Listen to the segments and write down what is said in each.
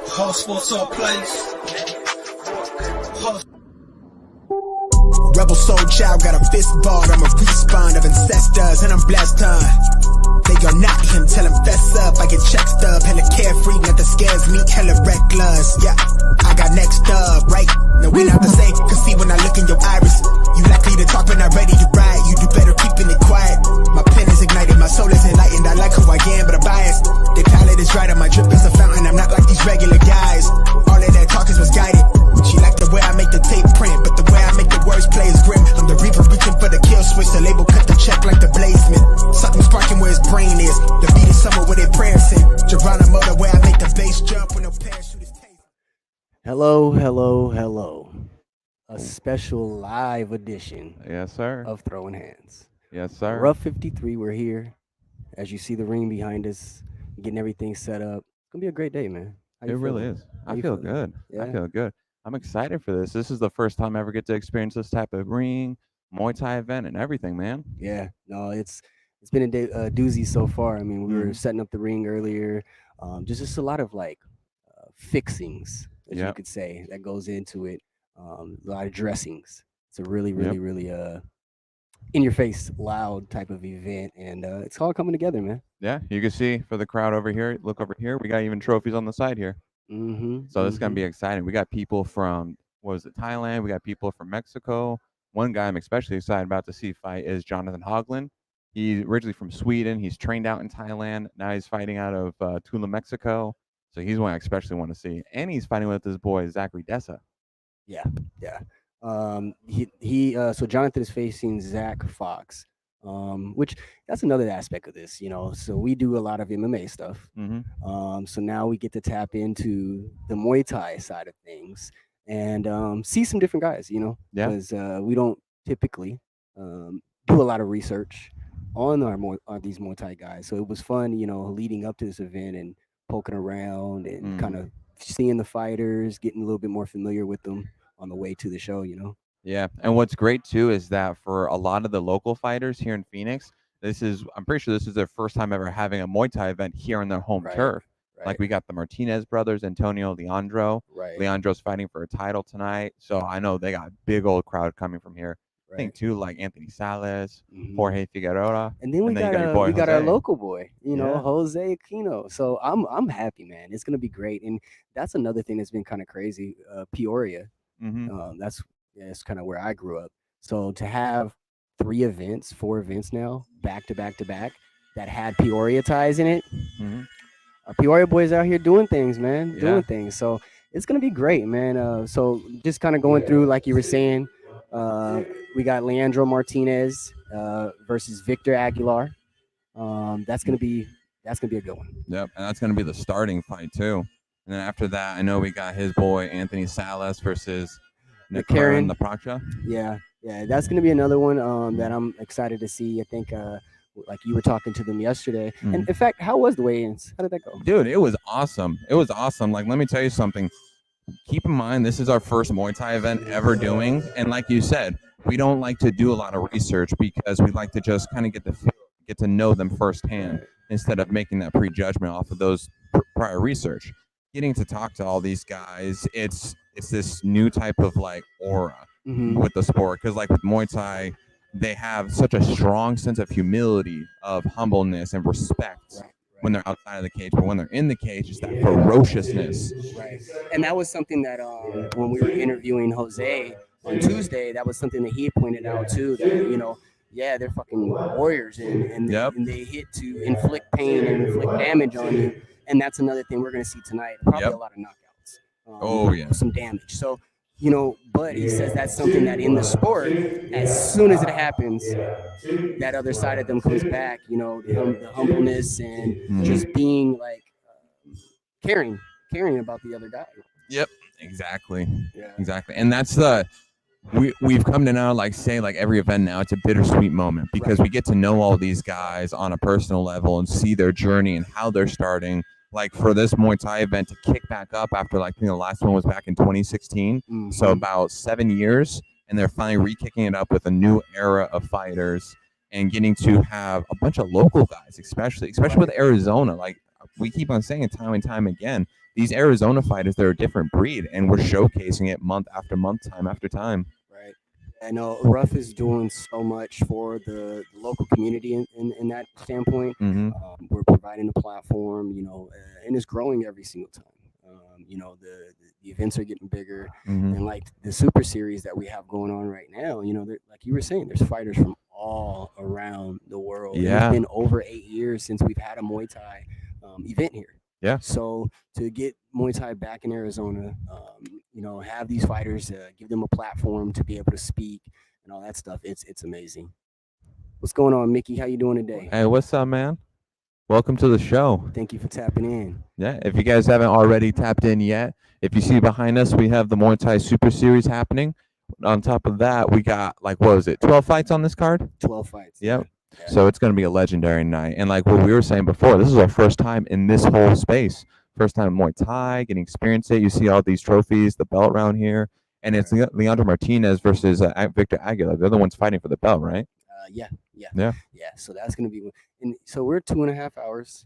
Whole sports all place. Rebel soul child got a fist ball, I'm a respawn of ancestors, and I'm blessed, They are not him, tell him fess up, I get check stub, hella carefree, nothing scares me, hella reckless, yeah, I got next up, right, no we not the same, cause see when I look in your iris, you likely to talk but not ready to ride, you do better keeping it quiet, my pen is ignited, my soul is enlightened, I like who I am but I'm biased, the palette is right, and my drip is a fountain, I'm not like these regular guys, all of that talk is misguided, she like the way I make the tape print, but the way I make the words play is grim, I'm the reaper reaching for the kill switch, the label cut the check like the blazesman, something sparking where his brain is, the beat is somewhere where they prayers in, Geronimo the way I make the bass jump when no parachute is tased. Hello, hello, hello. A special live edition Yes, sir. of Throwing Hands. Yes, sir. RUF 53, we're here. As you see the ring behind us, getting everything set up. It's going to be a great day, man. How It you really feeling? is. How I you feel feeling? good. I Yeah? feel good. I'm excited for this. This is the first time I ever get to experience this type of ring, Muay Thai event, and everything, man. Yeah. No, it's been a doozy so far. I mean, we were Mhm. setting up the ring earlier. Just a lot of like fixings, as you Yep. could say, that goes into it. A lot of dressings. It's a really, Yep. really, really in your face, loud type of event, and it's all coming together, man. Yeah, you can see for the crowd over here. Look over here. We got even trophies on the side here. So this is gonna be exciting. We got people from what was it, Thailand? We got people from Mexico. One guy I'm especially excited about to see fight is Jonathan Hoagland. He's originally from Sweden. He's trained out in Thailand. Now he's fighting out of Tula, Mexico. So he's one I especially want to see. And he's fighting with his boy Zachary Dessa. Yeah, yeah. So Jonathan is facing Zach Fox, which that's another aspect of this, you know. So we do a lot of MMA stuff. Mm-hmm. So now we get to tap into the Muay Thai side of things and see some different guys, you know, Yeah. because we don't typically do a lot of research on these Muay Thai guys. So it was fun, you know, leading up to this event and poking around and kind of seeing the fighters, getting a little bit more familiar with them on the way to the show, you know. Yeah, and what's great too is that for a lot of the local fighters here in Phoenix, I'm pretty sure this is their first time ever having a Muay Thai event here on their home Right, turf. right. Like we got the Martinez brothers, Antonio, Leandro. Right. Leandro's fighting for a title tonight, so I know they got a big old crowd coming from here. I think too, like Anthony Salas, Jorge Figueroa, And then we you got your boy we got our Jose. local boy, you know, Yeah. Jose Aquino. So I'm happy, man. It's gonna be great, and that's another thing that's been kind of crazy. Peoria, that's kind of where I grew up. So to have 4 events now, back to back to back, that had Peoria ties in it. Our Peoria boys out here doing things, man, Yeah. doing things. So it's gonna be great, man. So just kind of going through, like you were saying, we got Leandro Martinez versus Victor Aguilar. That's gonna be a good one. Yep, and that's going to be the starting fight too. And then after that, I know we got his boy Anthony Salas versus Karen. Nikaran Napracha. Yeah, that's gonna be another one that I'm excited to see. I think like you were talking to them yesterday, and in fact, how was the weigh-ins? How did that go? Dude, it was awesome. It was awesome. Like, let me tell you something. Keep in mind, this is our first Muay Thai event ever doing, and like you said, we don't like to do a lot of research because we like to just kind of get to know them firsthand instead of making that prejudgment off of those prior research. Getting to talk to all these guys, it's this new type of like aura with the sport, because like with Muay Thai, they have such a strong sense of humility, of humbleness and respect when they're outside of the cage, but when they're in the cage, it's that ferociousness. Right, and that was something that when we were interviewing Jose on Tuesday, that was something that he pointed out too. That, you know, yeah, they're fucking warriors, and they hit to inflict pain and inflict damage on you, and that's another thing we're gonna see tonight. Probably a lot of knockouts. Some damage. So, you know, but he says that's something that in the sport, as soon as it happens, that other side of them comes back, you know, the humbleness and just being like caring about the other guy. Yep, exactly. And that's we've come to now say every event now, it's a bittersweet moment because we get to know all these guys on a personal level and see their journey and how they're starting. Like for this Muay Thai event to kick back up after the last one was back in 2016, so about 7 years, and they're finally re-kicking it up with a new era of fighters and getting to have a bunch of local guys, especially with Arizona. Like we keep on saying it time and time again. These Arizona fighters, they're a different breed, and we're showcasing it month after month, time after time. Right. I know RUF is doing so much for the local community in that standpoint. Mm-hmm. We're providing a platform, and it's growing every single time. The events are getting bigger, Mm-hmm. and like the Super Series that we have going on right now, like you were saying, there's fighters from all around the world. And Yeah. it's been over 8 years since we've had a Muay Thai event here. Yeah. So to get Muay Thai back in Arizona, have these fighters, give them a platform to be able to speak and all that stuff. It's amazing. What's going on, Mickey? How you doing today? Hey, what's up, man? Welcome to the show. Thank you for tapping in. Yeah, if you guys haven't already tapped in yet, if you see behind us, we have the Muay Thai Super Series happening. On top of that, we got, like, what was it, 12 fights on this card? 12 fights. Yep. Yeah. So it's going to be a legendary night. And like what we were saying before, this is our first time in this whole space. First time in Muay Thai, getting experience it. You see all these trophies, the belt around here. And it's Leandro Martinez versus Victor Aguilar. They're the ones fighting for the belt, right? Yeah. So that's going to be, and so we're 2.5 hours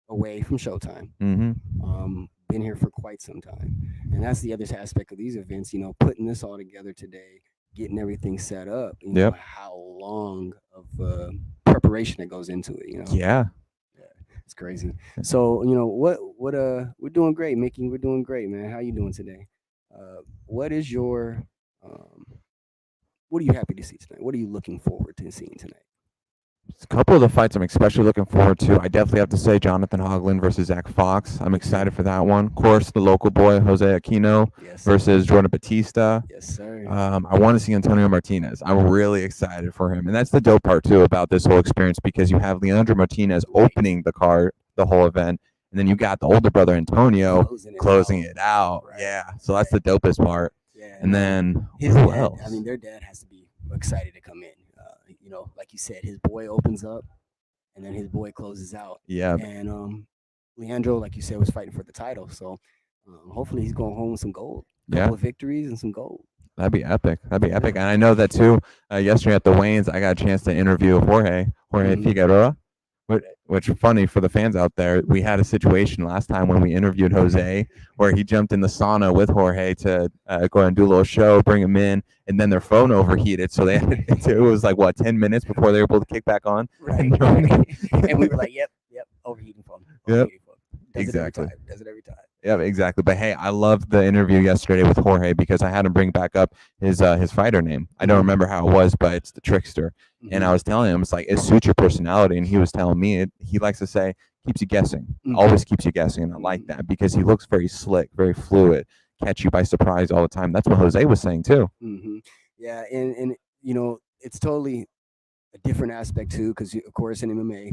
away from showtime. Mm-hmm. Been here for quite some time, and that's the other aspect of these events. Putting this all together today, getting everything set up. Yep. How long of preparation that goes into it. Yeah. It's crazy. So what we're doing great, Mickey. We're doing great, man. How you doing today? What is your what are you happy to see tonight? What are you looking forward to seeing tonight? A couple of the fights I'm especially looking forward to. I definitely have to say Jonathan Hoagland versus Zach Fox. I'm excited for that one. Of course, the local boy Jose Aquino versus Jordan Batista. Yes, sir. I want to see Antonio Martinez. I'm really excited for him, and that's the dope part too about this whole experience, because you have Leandro Martinez opening the card, the whole event, and then you got the older brother Antonio closing it out. Right. Yeah, so that's the dopest part. Yeah, and then his dad, I mean, their dad has to be excited to come in. Like you said, his boy opens up, and then his boy closes out. Yeah. And Leandro, like you said, was fighting for the title. So hopefully he's going home with some gold. Couple of victories and some gold. That'd be epic. And I know that too. Yesterday at the Waynes, I got a chance to interview Jorge Figueroa. Which funny for the fans out there, we had a situation last time when we interviewed Jose where he jumped in the sauna with Jorge to go and do a little show, bring him in, and then their phone overheated. So it was like, 10 minutes before they were able to kick back on? Right. And we were like, yep, overheating phone. Yep. Does it every time. Yeah, exactly. But hey, I loved the interview yesterday with Jorge because I had him bring back up his fighter name. I don't remember how it was, but it's the Trickster. Mm-hmm. And I was telling him, it's like, it suits your personality. And he was telling me, he likes to say, keeps you guessing, always keeps you guessing. And I like that because he looks very slick, very fluid, catch you by surprise all the time. That's what Jose was saying too. Mm-hmm. Yeah, and it's totally a different aspect too, because of course in MMA,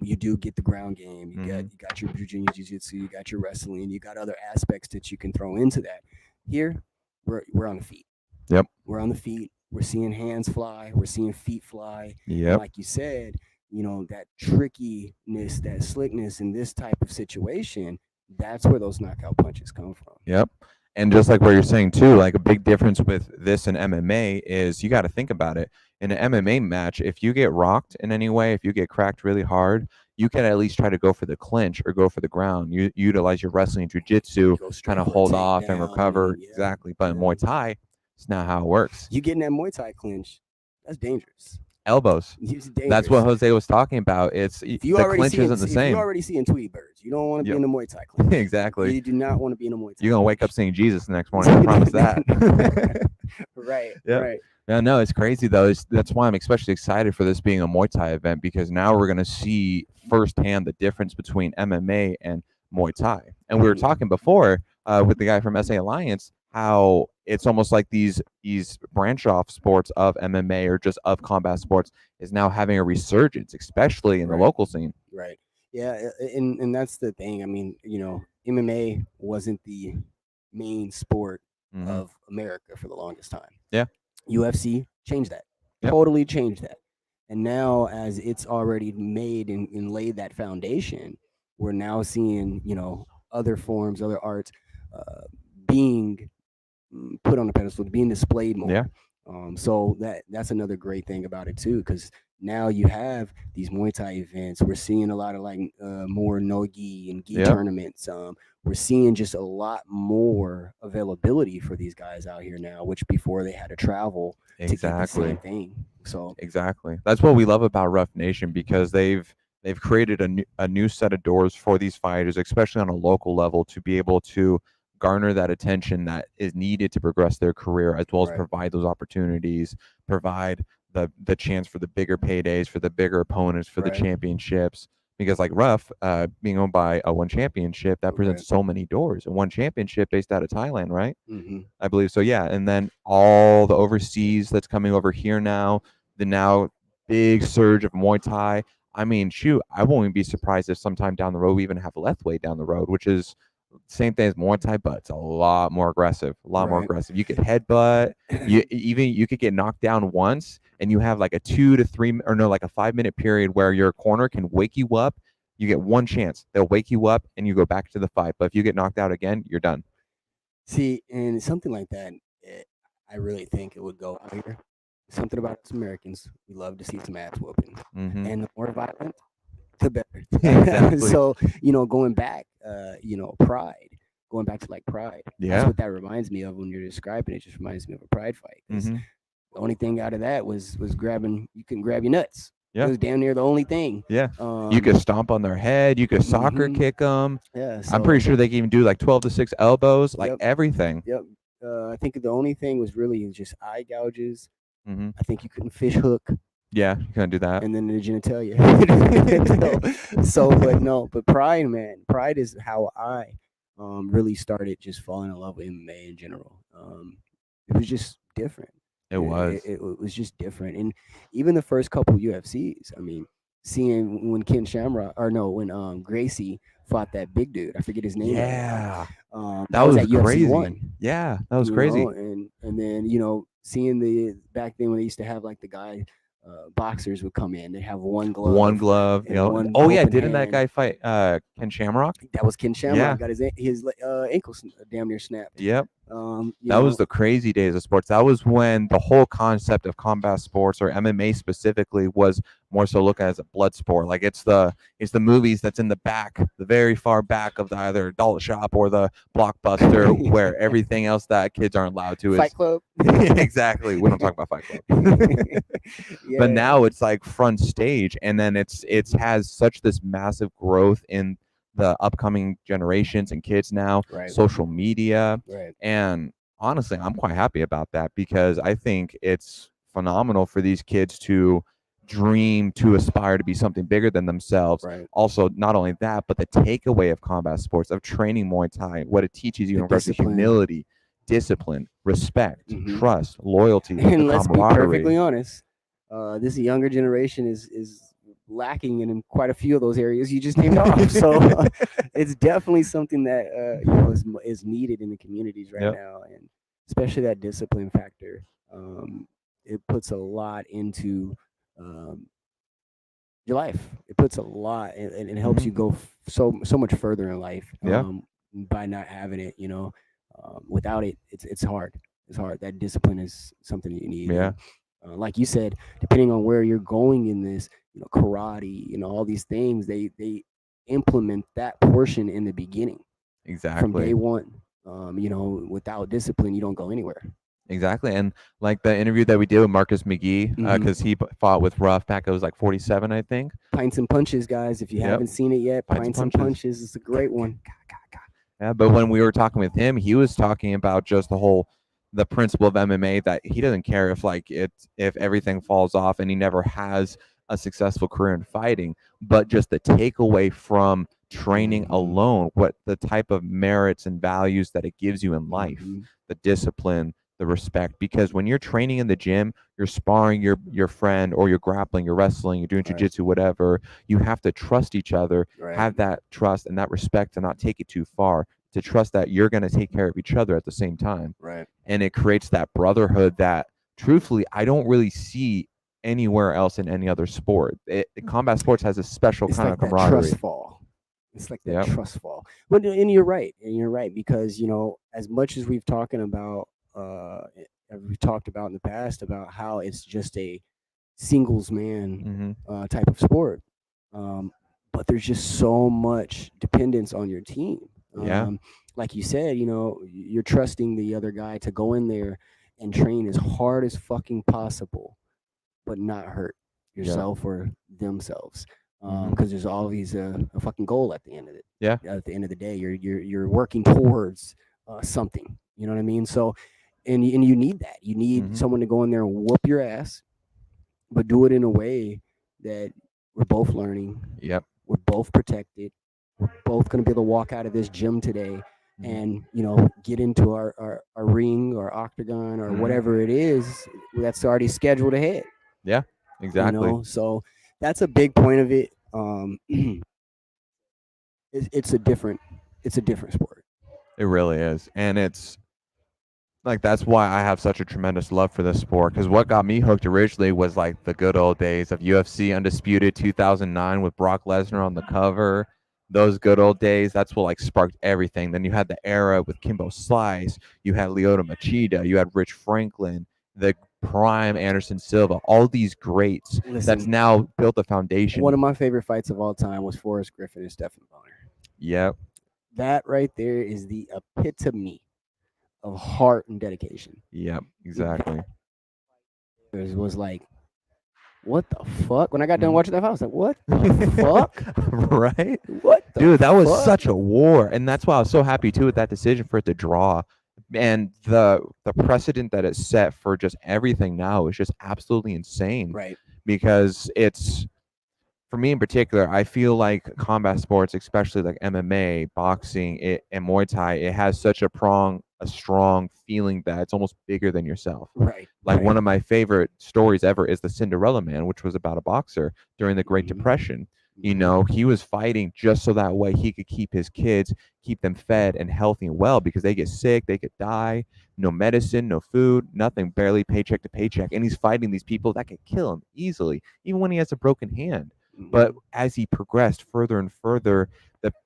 you do get the ground game. You got your Virginia Jiu-Jitsu, you got your wrestling, you got other aspects that you can throw into that. Here, we're on the feet. Yep. We're on the feet. We're seeing hands fly. We're seeing feet fly. Yep. Like you said, that trickiness, that slickness in this type of situation, that's where those knockout punches come from. Yep. And just like what you're saying too, like a big difference with this and MMA is you got to think about it. In an MMA match, if you get rocked in any way, if you get cracked really hard, you can at least try to go for the clinch or go for the ground. You utilize your wrestling, jiu-jitsu, trying to hold off and recover. Yeah. Exactly. But in Muay Thai, it's not how it works. You get in that Muay Thai clinch, that's dangerous. Elbows. That's what Jose was talking about. It's the clinch isn't the same. You already see in Tweety Birds. You don't want to be in the Muay Thai clinch. Exactly. You do not want to be in a Muay Thai. You're gonna wake up seeing Jesus the next morning. I promise that. Right. Yeah. Right. Yeah, no, it's crazy though. That's why I'm especially excited for this being a Muay Thai event, because now we're gonna see firsthand the difference between MMA and Muay Thai. And we were talking before with the guy from SA Alliance how it's almost like these branch off sports of MMA or just of combat sports is now having a resurgence, especially in the local scene. Right. Yeah, and that's the thing. I mean, MMA wasn't the main sport of America for the longest time. Yeah. UFC changed that. Yep. Totally changed that. And now, as it's already made and laid that foundation, we're now seeing, other forms, other arts being put on a pedestal, being displayed more. Yeah. So that's another great thing about it too, because now you have these Muay Thai events. We're seeing a lot of like more no gi and gi Yep. tournaments. We're seeing just a lot more availability for these guys out here now, which before they had to travel to get the same Exactly. thing. So Exactly. That's what we love about Rough Nation, because they've created a new set of doors for these fighters, especially on a local level, to be able to garner that attention that is needed to progress their career, as well as right, provide those opportunities, provide the chance for the bigger paydays, for the bigger opponents, for the right, championships. Because like Rough, being owned by a one championship, that right. presents so many doors. And one championship based out of Thailand, right? Hmm. I believe so. Yeah, and then all the overseas that's coming over here now, the now big surge of Muay Thai. I mean, shoot, I won't even be surprised if sometime down the road we even have Lethwei down the road, which is same thing as Muay Thai, but it's a lot more aggressive. A lot more Right. aggressive. You could headbutt. You could get knocked down once, and you have like a 2 to 3 or no, like a 5 minute period where your corner can wake you up. You get one chance. They'll wake you up, and you go back to the fight. But if you get knocked out again, you're done. See, and something like that, I really think it would go out here. Something about us Americans, we love to see some ass whooping, Mm-hmm. and the more violent, the better. Exactly. So going back, Pride, going back to like Pride. That's Yeah. what that reminds me of when you're describing it. Just reminds me of a Pride fight. 'Cause Mm-hmm. the only thing out of that was grabbing. You can grab your nuts. It Yeah. was damn near the only thing. Yeah. You could stomp on their head. You could soccer Mhm. kick them. Yeah. I'm pretty So sure they can even do like 12 to 6 elbows, like yep, everything. yep. I think the only thing was really just eye gouges. Mm-hmm. I think you couldn't fish hook, Yeah, you can't do that. and then the genitalia. But no, but Pride, man, Pride is how I really started just falling in love with MMA in general. It was just different. It was. It was just different, and even the first couple UFCs. I mean, seeing when Ken Shamrock, or no, when Gracie fought that big dude. I forget his name right now. Yeah. That was at UFC crazy. 1. Yeah, that was crazy. And then seeing the back then when they used to have like the guy boxers would come in, they have one glove, One glove. and one Oh yeah, open didn't that hand. guy fight Ken Shamrock? That was Ken Shamrock. Yeah. Got his ankle damn near snapped. Yep. You That was know, the crazy days of sports. That was when the whole concept of combat sports, or MMA specifically, was more so looked at as a blood sport. Like it's the movies that's in the back, the very far back of the either adult shop or the blockbuster, where everything else that kids aren't allowed to Fight is Club. exactly. We don't talk about Fight Club. Yeah. But now it's like front stage, and then it's has such this massive growth in the upcoming generations and kids now, Right. social media. Right. And honestly, I'm quite happy about that, because I think it's phenomenal for these kids to dream, to aspire to be something bigger than themselves. Right. Also, not only that, but the takeaway of combat sports, of training Muay Thai, what it teaches you The in regards to discipline. humility, discipline, respect, Mhm. trust, loyalty, the And let's be camaraderie. perfectly honest, this younger generation is lacking in quite a few of those areas you just named off. So it's definitely something that is needed in the communities right Yep. now, and especially that discipline factor. It puts a lot into um, your life. It puts a lot, and it helps Mhm. you go so much further in life. Yeah. By not having it, without it, it's hard. It's hard. That discipline is something you need. Yeah. And, like you said, depending on where you're going in this, karate, all these things, they implement that portion in the beginning from Exactly. day one. Without discipline, you don't go anywhere. Exactly. And like the interview that we did with Marcus McGee, Mhm. because he fought with Ruff back, it was like 47, I think. Pints and Punches, guys. If you Yep. haven't seen it yet, Pints and Pints and Punches. Punches is a great one. Yeah, but when we were talking with him, he was talking about just the principle of MMA, that he doesn't care if if everything falls off and he never has a successful career in fighting, but just the takeaway from training Mhm. alone, what the type of merits and values that it gives you in life, Mhm. the discipline, the respect. Because when you're training in the gym, you're sparring your friend, or you're grappling, you're wrestling, you're doing Right. jujitsu, whatever. You have to trust each other, Right. have that trust and that respect, to not take it too far, to trust that you're going to take care of each other at the same time. Right. And it creates that brotherhood that, truthfully, I don't really see anywhere else in any other sport. Combat sports has a special It's kind like of that camaraderie. trust fall. It's like that Yep. trust fall. But and you're right. And you're right, because as much as we've talking about we've talked about in the past about how it's just a singles man Mm-hmm. type of sport. Um, but there's just so much dependence on your team. Yeah. Like you said, you're trusting the other guy to go in there and train as hard as fucking possible, but not hurt Yeah. yourself or themselves. Mhm. Because there's always a fucking goal at the end of it. Yeah. At the end of the day, you're working towards something. You know what I mean? So, and you need that. You need Mhm. someone to go in there and whoop your ass, but do it in a way that we're both learning. Yep. We're both protected. We're both going to be able to walk out of this gym today Mhm. and get into our ring or octagon or Mhm. whatever it is that's already scheduled ahead. Yeah. Exactly. So that's a big point of it. It's a different sport. It really is. And it's like that's why I have such a tremendous love for this sport, because what got me hooked originally was like the good old days of UFC Undisputed 2009 with Brock Lesnar on the cover. Those good old days, that's what like sparked everything. Then you had the era with Kimbo Slice, you had Lyoto Machida, you had Rich Franklin, the prime Anderson Silva, all these greats that's Listen, now built a foundation. one of my favorite fights of all time was Forrest Griffin and Stephen Bonner. Yep. That right there is the epitome of heart and dedication. Yep. Exactly. It was like, what the fuck? When I got done Mhm. watching that, I was like, what the fuck? Right? What the Dude, that was fuck? such a war. And that's why I was so happy too with that decision for it to draw. And the precedent that it set for just everything now is just absolutely insane. Right. Because it's, for me in particular, I feel like combat sports, especially like MMA, boxing, and Muay Thai, it has such a strong feeling that it's almost bigger than yourself. Right. Like right. one of my favorite stories ever is the Cinderella Man, which was about a boxer during the Great Mhm. Depression. You know, he was fighting just so that way he could keep his kids, keep them fed and healthy and well, because they get sick, they could die, no medicine, no food, nothing, barely paycheck to paycheck. And he's fighting these people that could kill him easily, even when he has a broken hand. But Mhm. as he progressed further and further,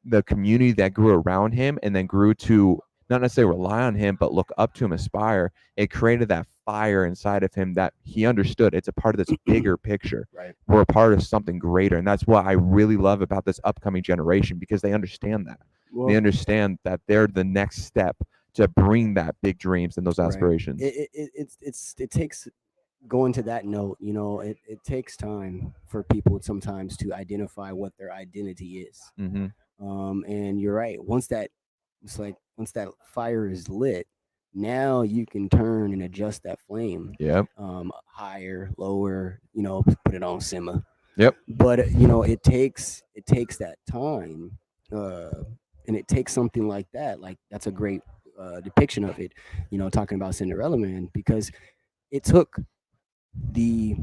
the community that grew around him and then grew to not necessarily rely on him, but look up to him, aspire, it created that fire inside of him that he understood it's a part of this bigger picture. Right. We're a part of something greater. And that's what I really love about this upcoming generation, because they understand that. Well, They understand that they're the next step to bring that big dreams and those right. aspirations. It takes going to that note. It takes time for people sometimes to identify what their identity is. Mm-hmm. And you're right. Once that fire is lit, now you can turn and adjust that flame. Yep. Higher, lower. Put it on simmer. Yep. But it takes that time, and it takes something like that. Like that's a great depiction of it. Talking about Cinderella Man, because it took the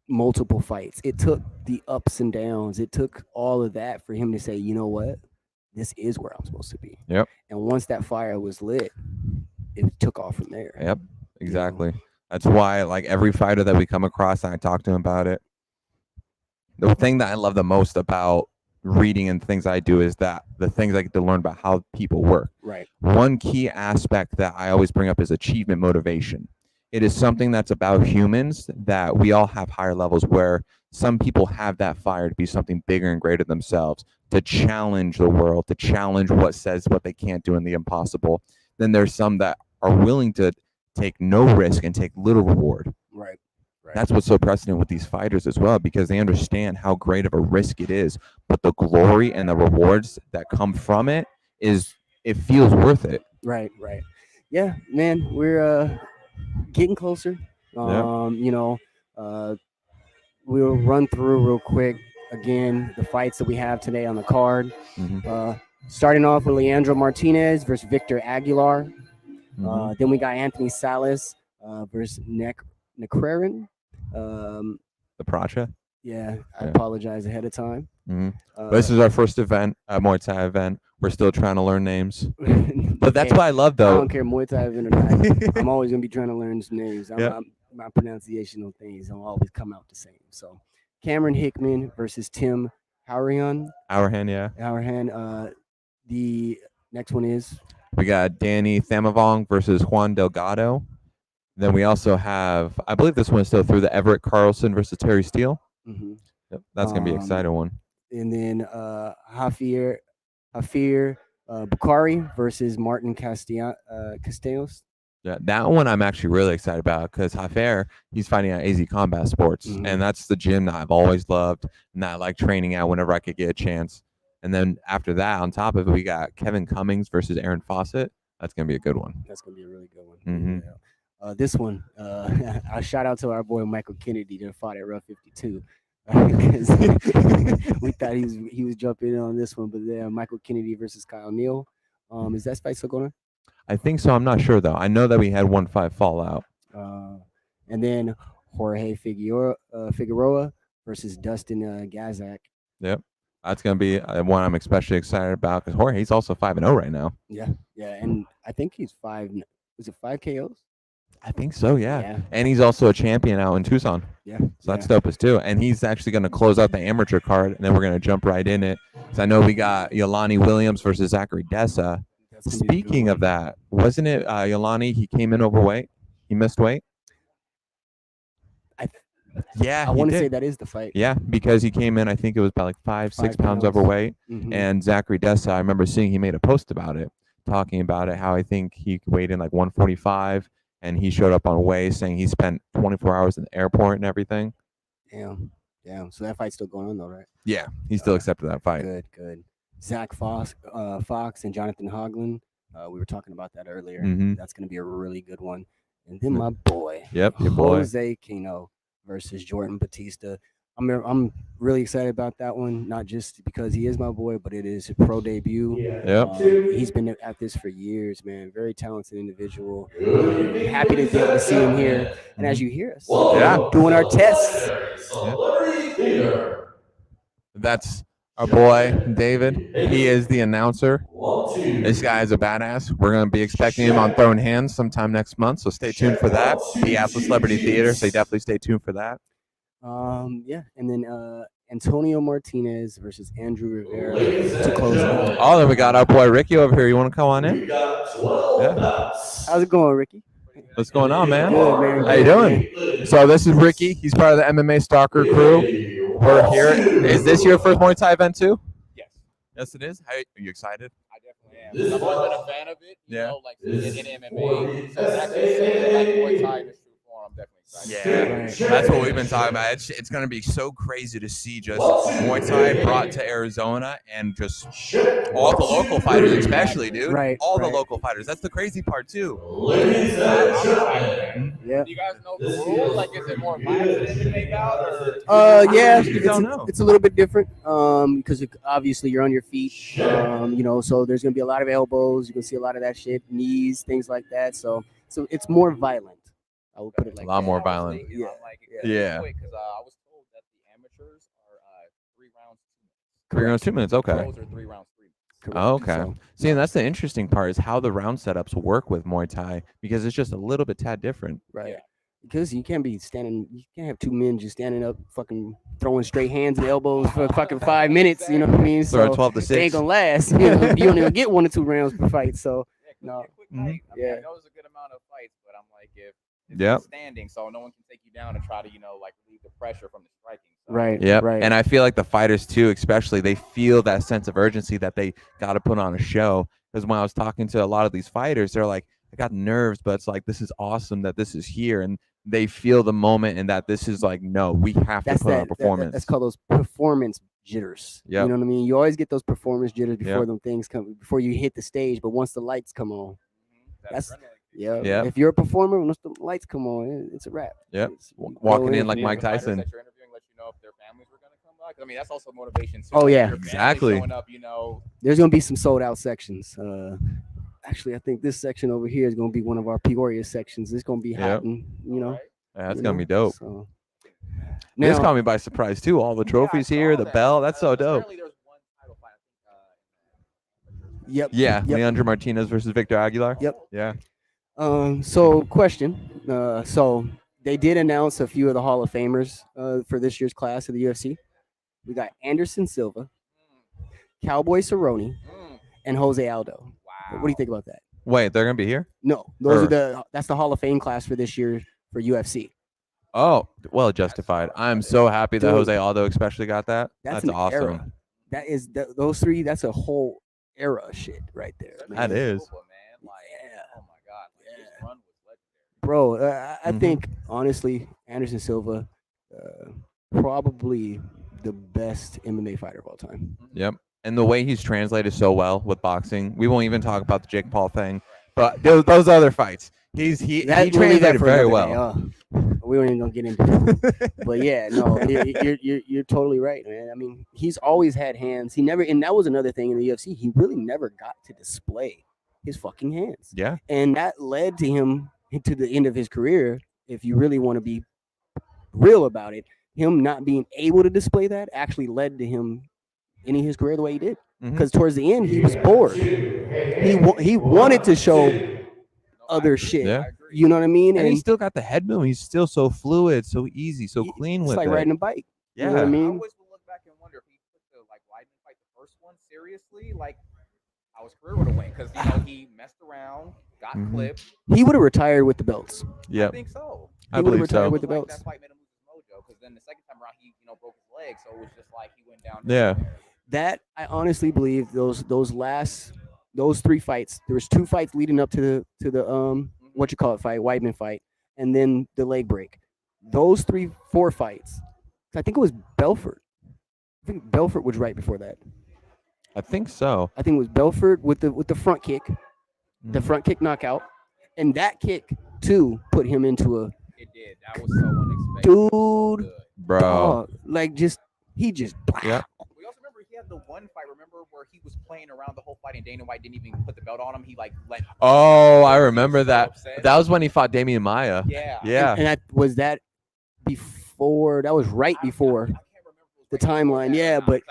multiple fights. It took the ups and downs. It took all of that for him to say, you know what, this is where I'm supposed to be. Yep. And once that fire was lit, it took off from there. Yep. Exactly. That's why, like, every fighter that we come across, I talk to him about it. The thing that I love the most about reading and things I do is that the things I get to learn about how people work. Right. One key aspect that I always bring up is achievement motivation. It is something that's about humans, that we all have higher levels where some people have that fire to be something bigger and greater themselves, to challenge the world, to challenge what says what they can't do and the impossible. Then there's some that are willing to take no risk and take little reward. Right. That's what's so precedent with these fighters as well, because they understand how great of a risk it is, but the glory and the rewards that come from it feels worth it. Right. Yeah, man, we're getting closer. Yep. We'll run through real quick again the fights that we have today on the card. Mhm. Starting off with Leandro Martinez versus Victor Aguilar. Mhm. Then we got Anthony Salas versus Necrarin. The Pracha. Yeah, I Yeah. apologize ahead of time. Mhm. This is our first event, Muay Thai event. We're still trying to learn names, but that's Hey, what I love, I though. don't care Muay Thai event or not. I'm always gonna be trying to learn some names. Yeah. My pronunciation on things don't always come out the same. So, Cameron Hickman versus Tim Howrihan. Our hand, yeah. The next one is We got Danny Thamavong versus Juan Delgado. Then we also have, I believe this one is still through, the Everett Carlson versus Terry Steele. Mm-hmm. Yep, that's gonna be an exciting one. And then Hafir Bukhari versus Martin Castellanos. Yeah, that one I'm actually really excited about because Hafer, he's fighting at AZ Combat Sports, and that's the gym that I've always loved and that I like training at whenever I could get a chance. And then after that, on top of it, we got Kevin Cummings versus Aaron Fawcett. That's gonna be a good one. That's gonna be a really good one. Mm-hmm. Yeah. This one, I shout out to our boy Michael Kennedy that fought at RUF 52. We thought he was jumping in on this one, but then Michael Kennedy versus Kyle Neal. Is that fight still going on? I think so. I'm not sure though. I know that we had 1-5 fallout. And then Jorge Figueroa versus Dustin Gazak. Yep, that's gonna be one I'm especially excited about because Jorge's also 5-0 right now. Yeah, and I think he's 5. Was it 5 KOs? I think so, yeah. And he's also a champion out in Tucson. Yeah. So that's dope as too. And he's actually going to close out the amateur card, and then we're going to jump right in it. So I know we got Yolani Williams versus Zachary Dessa. Speaking of that, wasn't it Yolani? He came in overweight. He missed weight. I want to say that is the fight. Yeah, because he came in, I think it was about like 5-6 pounds overweight. And Zachary Dessa, I remember seeing he made a post about it, talking about it, how I think he weighed in like 145. And he showed up on Way saying he spent 24 hours in the airport and everything. Damn. So that fight's still going on though, right? Yeah, he still accepted that fight. Good. Zach Fox and Jonathan Hoagland. We were talking about that earlier. That's going to be a really good one. And then my boy, your boy, Jose Kino versus Jordan Batista. I'm really excited about that one, not just because he is my boy, but it is his pro debut. He's been at this for years, man. Very talented individual. Happy to be able to see him here. And as you hear us, doing our tests. That's our boy, David. He is the announcer. This guy is a badass. We're going to be expecting him on Throwing Hands sometime next month, so stay tuned for that. The Atlas Celebrity Theater, so definitely stay tuned for that. And then Antonio Martinez versus Andrew Rivera to close it out. Oh, then we got our boy Ricky over here. You want to come on in? How's it going, Ricky? What's going on, man? Good, man. How you doing? So this is Ricky. He's part of the MMA Stalker crew. We're here. Is this your first Muay Thai event too? Yes. Yes, it is. Are you excited? I definitely am. I've always been a fan of it. You know, like in MMA. So actually seeing like Muay Thai in this true form, I'm definitely excited. Yeah, that's what we've been talking about. It's going to be so crazy to see just Muay Thai brought to Arizona and just all the local fighters, especially, dude. All the local fighters. That's the crazy part too. Yeah. Do you guys know the rules? Like, is it more violent than MMA bout, or? Yeah, it's a little bit different because obviously you're on your feet, so there's gonna be a lot of elbows. You're gonna see a lot of that shit, knees, things like that. So it's more violent. I would put it like a lot more violent. Yeah. Yeah. Because I was told that the amateurs are 3 rounds, 2 minutes. 3 rounds, 2 minutes. Okay. Pros are 3 rounds, 3 minutes. Oh, okay. See, and that's the interesting part is how the round setups work with Muay Thai because it's just a little bit tad different. Right. Yeah. Because you can't be standing. You can't have 2 men just standing up, fucking throwing straight hands and elbows for fucking 5 minutes. You know what I mean? So 12 to 6. They ain't gonna last. You don't even get 1 or 2 rounds per fight. So no. I mean, I know it's a good amount of fights, but I'm like, if it's standing, so no one can take you down and try to, relieve the pressure from the striking. So. Right. Yeah. Right. And I feel like the fighters too, especially, they feel that sense of urgency that they got to put on a show. Because when I was talking to a lot of these fighters, they're like, I got nerves, but it's like, this is awesome that this is here. And they feel the moment and that this is like, no, we have to put on a performance. That's called those performance jitters. Yep. You know what I mean? You always get those performance jitters before them things come, before you hit the stage. But once the lights come on, if you're a performer, once the lights come on, it's a wrap. Yep. Walking in like Mike Tyson. That you're interviewing, let you know if their families were going to come back. I mean, that's also motivation too. Oh yeah, exactly. Showing up, There's going to be some sold out sections. Actually, I think this section over here is going to be one of our Peoria sections. It's going to be hot, and yeah, that's going to be dope. So. Now, this caught me by surprise too. All the trophies here, the bell, that's so dope. Yep. Yeah, Leandro Martinez versus Victor Aguilar. Yep. Yeah. So question. So they did announce a few of the Hall of Famers for this year's class of the UFC. We got Anderson Silva, Cowboy Cerrone, and Jose Aldo. Wow. What do you think about that? Wait, they're gonna be here? No, that's the Hall of Fame class for this year for UFC. Oh, well justified. I'm so happy that Dude, Jose Aldo especially got that. That's That's an awesome. era. That is those three. That's a whole era shit right there. That is. Man. Like, Yeah. oh my god, like, his run was legendary. Bro, I think honestly, Anderson Silva, probably the best MMA fighter of all time. Yep. And the way he's translated so well with boxing, we won't even talk about the Jake Paul thing, but those other fights, he translated very well. We weren't even gonna get into that. But yeah, no, you're totally right, man. I mean, he's always had hands. He never, and that was another thing in the UFC. He really never got to display his fucking hands. Yeah. And that led to him to the end of his career. If you really want to be real about it, him not being able to display that actually led to him ending his career the way he did. Because towards the end, he was bored. He wanted to show other shit. Yeah. You know what I mean? And he still got the head movement. He's still so fluid, so easy, so clean with it. It's like riding a bike. Yeah. You know what I mean? I always would look back and wonder if he took the Weidman fight, the first one, seriously. Like, how his career would have went, because he messed around, got clipped. He would have retired with the belts. Yeah, I think so. I believe so. With the belts. That fight made him lose his mojo, because then the second time around he broke his leg, so it was just like he went down. Yeah. That I honestly believe those three fights. There was 2 fights leading up to the fight, Weidman fight, and then the leg break. Those 4 fights. I think it was Belfort. I think Belfort was right before that. I think so. I think it was Belfort with the front kick, the front kick knockout, and that kick too put him into a. It did. That was so unexpected. Dude, so bro. Dog, like he just. Yeah. We also remember he had the one fight. Remember where he was playing around the whole fight and Dana White didn't even put the belt on him. He let. Oh, I remember that. That was when he fought Damian Maya. Yeah. Yeah. And that before. That was right before the timeline. Yeah, but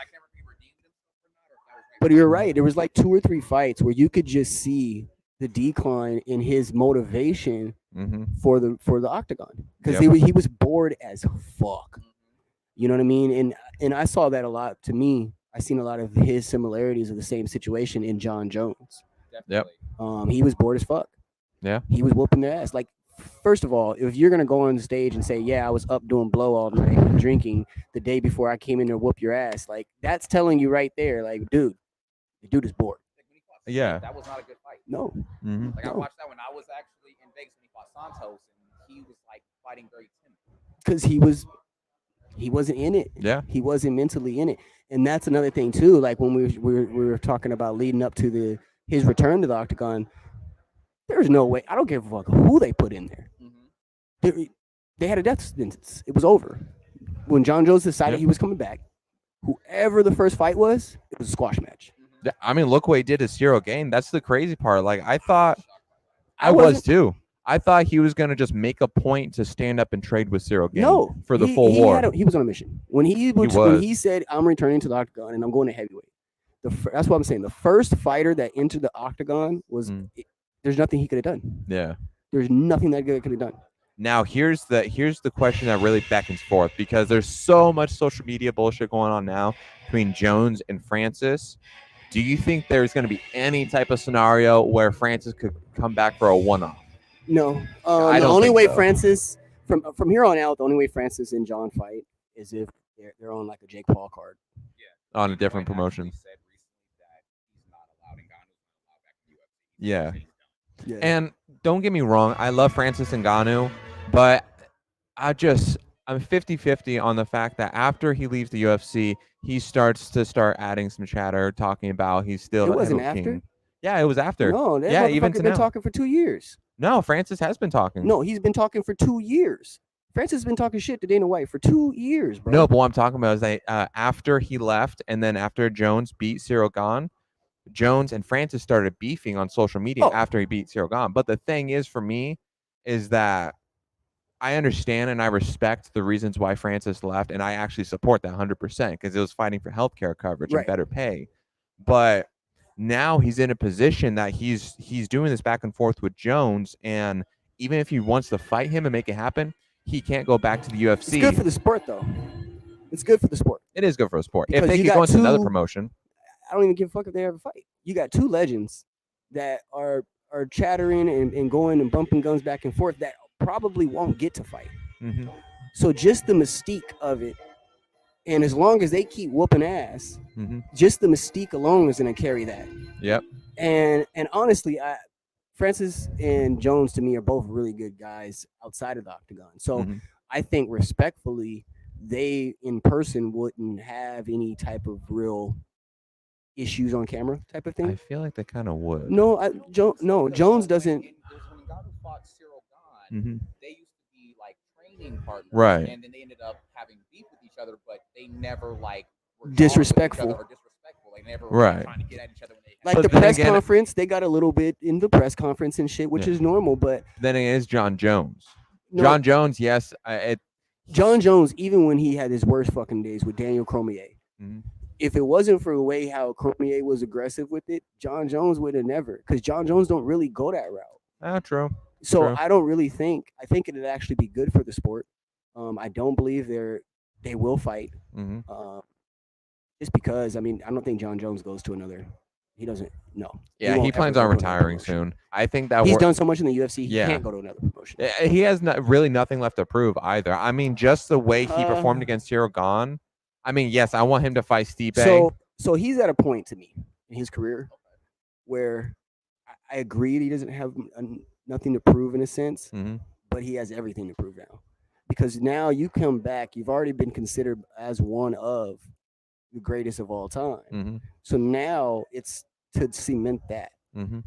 you're right. There was like 2 or 3 fights where you could just see the decline in his motivation for the octagon, because he was bored as fuck. You know what I mean? And I saw that a lot. To me, I seen a lot of his similarities of the same situation in John Jones. Definitely. Yep. He was bored as fuck. Yeah. He was whooping their ass. Like, first of all, if you're gonna go on the stage and say, "Yeah, I was up doing blow all night and drinking the day before I came in to whoop your ass," like that's telling you right there, like, dude, the dude is bored. Yeah. That was not a good fight. No. Like, I watched that when I was actually in Vegas when he fought Santos, and he was like fighting very timid. Because he wasn't in it. Yeah. He wasn't mentally in it. And that's another thing too. Like when we were talking about leading up to his return to the octagon, there's no way. I don't give a fuck who they put in there. They had a death sentence. It was over. When John Jones decided he was coming back, whoever the first fight was, it was a squash match. I mean, look what he did to Cyril Gane. That's the crazy part. Like, I thought I was too. I thought he was going to just make a point to stand up and trade with Cyril Gane for the full war. He was on a mission. When he said, "I'm returning to the octagon and I'm going to heavyweight," that's what I'm saying. The first fighter that entered the octagon was there's nothing he could have done. Yeah. There's nothing that good could have done. Now, here's the question that really beckons forth, because there's so much social media bullshit going on now between Jones and Francis. Do you think there's going to be any type of scenario where Francis could come back for a one-off? No. The only way Francis, from here on out, the only way Francis and John fight is if they're on like a Jake Paul card. Yeah. On a different promotion. Said recently that he's not allowed in Ghana, back in the UFC. Yeah. And don't get me wrong, I love Francis Ngannou, but I'm 50-50 on the fact that after he leaves the UFC, he starts adding some chatter, talking about he's still. It wasn't after. King. Yeah, it was after. No, yeah, even been talking for 2 years. No, Francis has been talking. No, he's been talking for 2 years. Francis has been talking shit to Dana White for 2 years, bro. No, but what I'm talking about is that after he left, and then after Jones beat Cyril Gane, Jones and Francis started beefing on social media after he beat Cyril Gane. But the thing is, for me, is that I understand and I respect the reasons why Francis left, and I actually support that 100% because it was fighting for healthcare coverage and better pay. But now he's in a position that he's doing this back and forth with Jones, and even if he wants to fight him and make it happen, he can't go back to the UFC. It's good for the sport, though. It's good for the sport. It is good for the sport. Because if they could go into another promotion, I don't even give a fuck if they ever fight. You got 2 legends that are are chattering and going and bumping guns back and forth that probably won't get to fight. Mm-hmm. So just the mystique of it, and as long as they keep whooping ass, Mm-hmm. just the mystique alone is going to carry that. Yep. And honestly, Francis and Jones to me are both really good guys outside of the octagon. So Mhm. I think respectfully, they in person wouldn't have any type of real issues on camera type of I thing. feel like they kind of would. No, Jones doesn't. When Ngannou fought Cyril Gane, Mm-hmm. they used to be like training partners, Right. And then they ended up having beef with each other, but they never like were Disrespectful. or disrespectful. They never Right. were trying to get at each other when they Like But the then press again- conference, they got a little bit in the press conference and shit, which Yeah. is normal. But Then it is John Jones. no, John Jones, yes. John Jones, even when he had his worst fucking days with Daniel Cormier, Mhm. if it wasn't for the way how Cormier was aggressive with it, John Jones would have never, because John Jones don't really go that route. True. So True. I don't really think. I think it'd actually be good for the sport. I don't believe they will fight. Mm-hmm. Just because I don't think John Jones goes to another. He doesn't. No. Yeah, won't he ever plans go on to another retiring promotion. soon. I think that He's done so much in the UFC. He Yeah. can't go to another promotion. He has really nothing left to prove either. I mean, just the way he performed Uh, against Cyril Gane. I mean, yes, I want him to fight Stipe. So he's at a point to me in his career where I agree he doesn't have nothing to prove in a sense, Mhm. but he has everything to prove now. Because now you come back, you've already been considered as one of the greatest of all time. Mhm. So now it's to cement that. Mhm.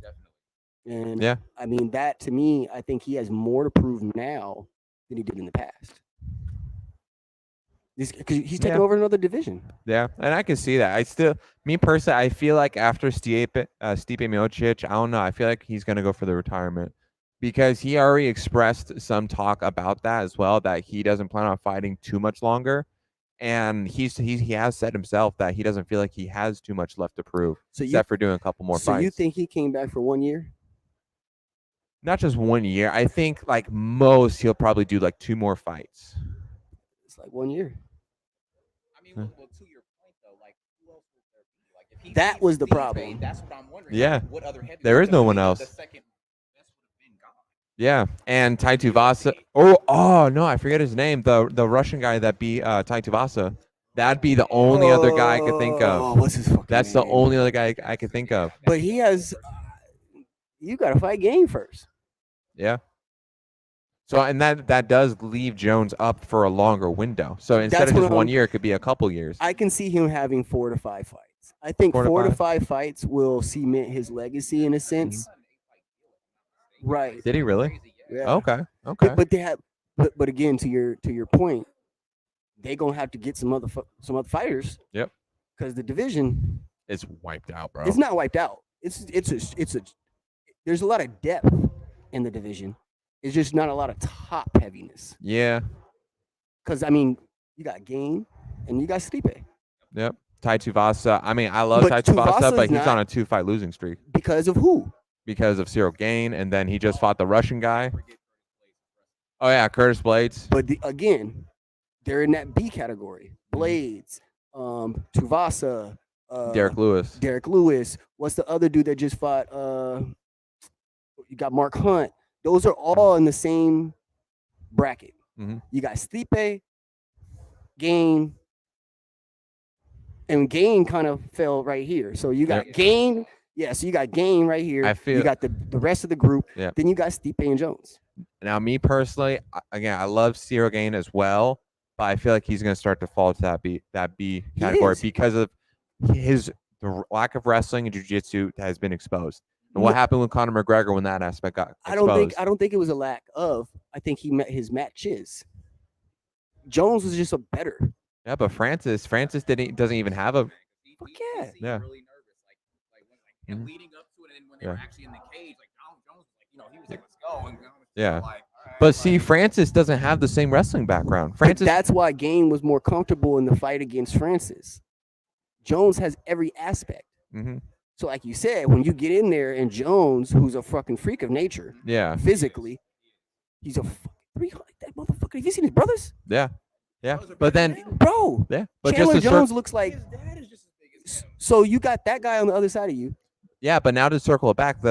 And Yeah. I mean, that to me, I think he has more to prove now than he did in the past. Because he's taking Yeah. over another division. Yeah, and I can see that. Me personally, I feel like after Stipe Miocic, I don't know. I feel like he's gonna go for the retirement because he already expressed some talk about that as well. That he doesn't plan on fighting too much longer, and he has said himself that he doesn't feel like he has too much left to prove, So except for doing a couple more so fights. you think he came back for 1 year? Not just 1 year. I think like most, he'll probably do like 2 more fights. It's like 1 year. I mean, well, to your point though, like who else would there be? Like if he That beats was the Stipe, problem. That's what I'm wondering. Yeah. Like, what other heavyweight? There is no one The else. second best would have been gone. Yeah, and Tai Tuivasa. Oh no, I forget his name. The Russian guy that beat Tai Tuivasa. That'd be the only other guy I could think Oh, of. what's his fucking That's the name? only other guy I could think of. But he has. You got to fight game first. Yeah. So and that does leave Jones up for a longer window. So instead That's of just what 1 I'm- year, it could be a couple years. I can see him having 4 to 5 fights. I think 4 to 4 to 5? 5 fights will cement his legacy in a sense. Right. Did he really? Crazy, yeah. Okay. Okay. But they have. But again, to your point, they gonna have to get some other fighters. Yep. Because the division It's wiped out, bro. it's not wiped out. It's a there's a lot of depth in the division. It's just not a lot of top heaviness. Yeah. Because I mean, you got Game and you got Stipe. Yep. Tai Tuivasa. I mean, I love But Tai Tuivasa, Tuivasa's but he's not- on a 2-fight losing streak Because of who? because of Cyril Gane, and then he just fought the Russian guy. Oh yeah, Curtis Blades. But again, they're in that B category. Blades, Tuivasa, Derek Lewis. Derek Lewis. What's the other dude that just fought? You got Mark Hunt. Those are all in the same bracket. Mhm. You got Stipe, Game, and Game kind of fell right here. So you got Game. Yeah, so you got Game right here. I feel- you got the rest of the group. Yeah. Then you got Stipe and Jones. Now, me personally, again, I love Cyril Gane as well, but I feel like he's going to start to fall to that B category is. because of the lack of wrestling and jiu-jitsu has been exposed. And what happened with Conor McGregor when that aspect got exposed? I don't think it was a lack of. I think he met his matches. Jones was just a better. Yeah, but Francis doesn't even have a. Fuck yeah. Yeah. Really nervous, and Mhm. leading up to it, and when they were Yeah. actually in the cage, like Donald Jones, was like, he was like, "Let's go." And Jones was Yeah. like, all right, But see, Francis doesn't have the same wrestling background. But Francis. that's why Game was more comfortable in the fight against Francis. Jones has every aspect. Mhm. So, like you said, when you get in there and Jones, who's a fucking freak of nature, Yeah. physically, he's a fucking 300. That motherfucker. Have you seen his brothers? Yeah. Yeah. But then. Bro, Yeah. But Chandler just to Jones looks like. his dad is just as big as him. So you got that guy on the other side of you. Yeah, but now to circle it back,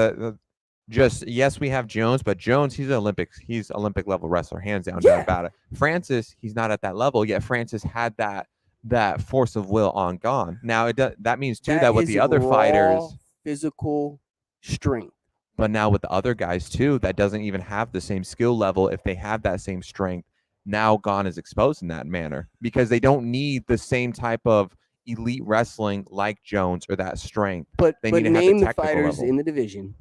Just yes, we have Jones, but Jones, he's Olympic level wrestler, hands down, Yeah. no about it. Francis, he's not at that level yet. Francis had that force of will on Gone. Now that means too that with is the other raw fighters, physical strength. but now with the other guys too, that doesn't even have the same skill level. If they have that same strength, now Gone is exposed in that manner because they don't need the same type of elite wrestling like Jones or that strength. But They need to have name the the technical fighters level. in the division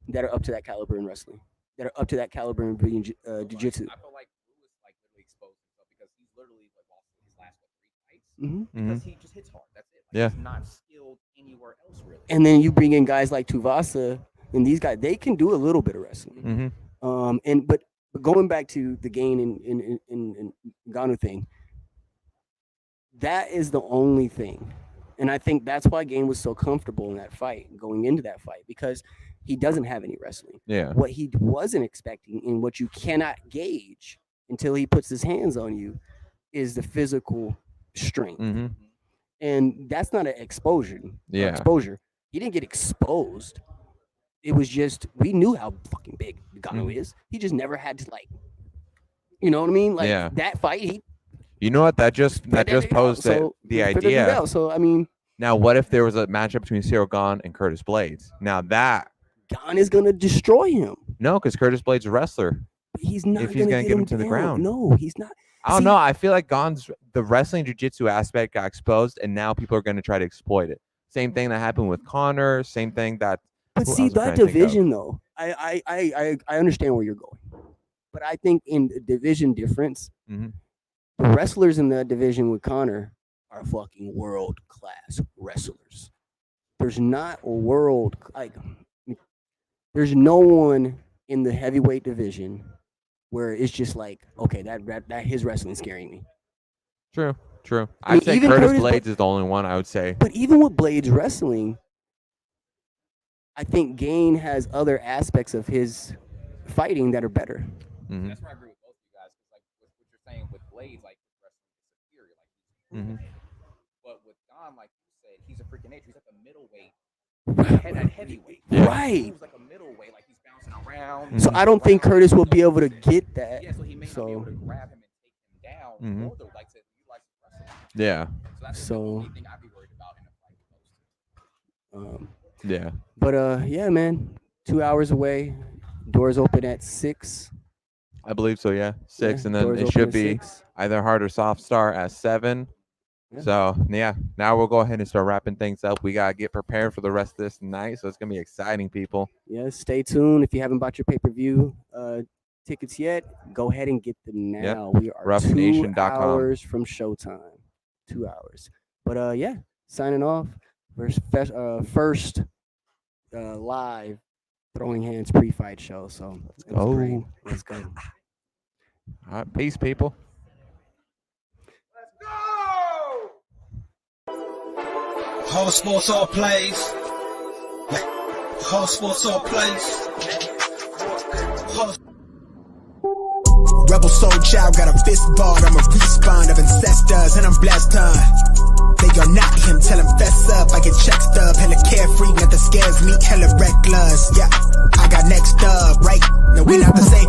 that are up to that caliber in wrestling, that are up to that caliber in being jiu-jitsu. I feel like Lewis like literally exposed himself because he's literally like lost his last 3 fights because he just hits hard. That's it. Like, Yeah. He's not skilled anywhere else really. And then you bring in guys like Tuivasa, and these guys, they can do a little bit of wrestling. But going back to the Gain in Ngannou thing, that is the only thing. And I think that's why Gain was so comfortable in that fight, going into that fight, because he doesn't have any wrestling. Yeah. What he wasn't expecting, and what you cannot gauge until he puts his hands on you, is the physical strength. And that's not an exposure. Yeah. Exposure. He didn't get exposed. It was just, we knew how fucking big Ngannou is. He just never had to, like, you know what I mean? Like, Yeah. that fight, You know what? That just posed the idea. So, I mean, now, what if there was a matchup between Cyril Gane and Curtis Blades? Now that Gane is going to destroy him. no, because Curtis Blades is a wrestler. He's not If he's going to get him to the ground. No, he's not. I don't See- know. I feel like Gane's the wrestling jiu-jitsu aspect got exposed, and now people are going to try to exploit it. Same thing that happened with Connor. Same thing that. But who see, else I'm that trying to think of? division, though, I understand where you're going. But I think in the division difference, Mhm. the wrestlers in that division with Connor are fucking world-class wrestlers. There's not a there's no one in the heavyweight division where it's just like, okay, that his wrestling scaring me. True. I I'd mean, say even Curtis Curtis Blades is the only one. I would say. But even with Blades wrestling, I think Gain has other aspects of his fighting that are better. Mhm. That's where I agree with both of you guys. Because like what you're saying with Blades, like his wrestling is superior. Like he's But with Gane, like you said, he's a freaking nature. He's like a middleweight. At heavyweight. Right. He's like a middleweight. Like he's bouncing around. So I don't think Curtis will be able to get that. Yeah, so he may not be able to grab him and take him down. Or the like to utilize wrestling. Yeah. So that's the only thing I'd be worried about in a fight with those two. Yeah. But yeah, man, 2 hours away. Doors open at 6. I believe so. Yeah, 6, Yeah, and then doors it open should at be 6. either hard or soft start at 7. Yeah. So yeah, now we'll go ahead and start wrapping things up. We gotta get prepared for the rest of this night, so it's gonna be exciting, people. Yeah, stay tuned. If you haven't bought your pay-per-view tickets yet, go ahead and get them now. We are 2 RUFnation.com. hours from showtime. 2 hours. But yeah, signing off. First live Throwing Hands pre-fight show. So let's go. Let's go. All right, peace, people. Whole sports all plays. Whole sports all plays. Rebel soul child got a fist balled, I'm a respawn of ancestors, and I'm blessed, They are not him, tell him fess up, I get check stub, hella carefree, nothing scares me, hella reckless, yeah, I got next up, right, no we not the same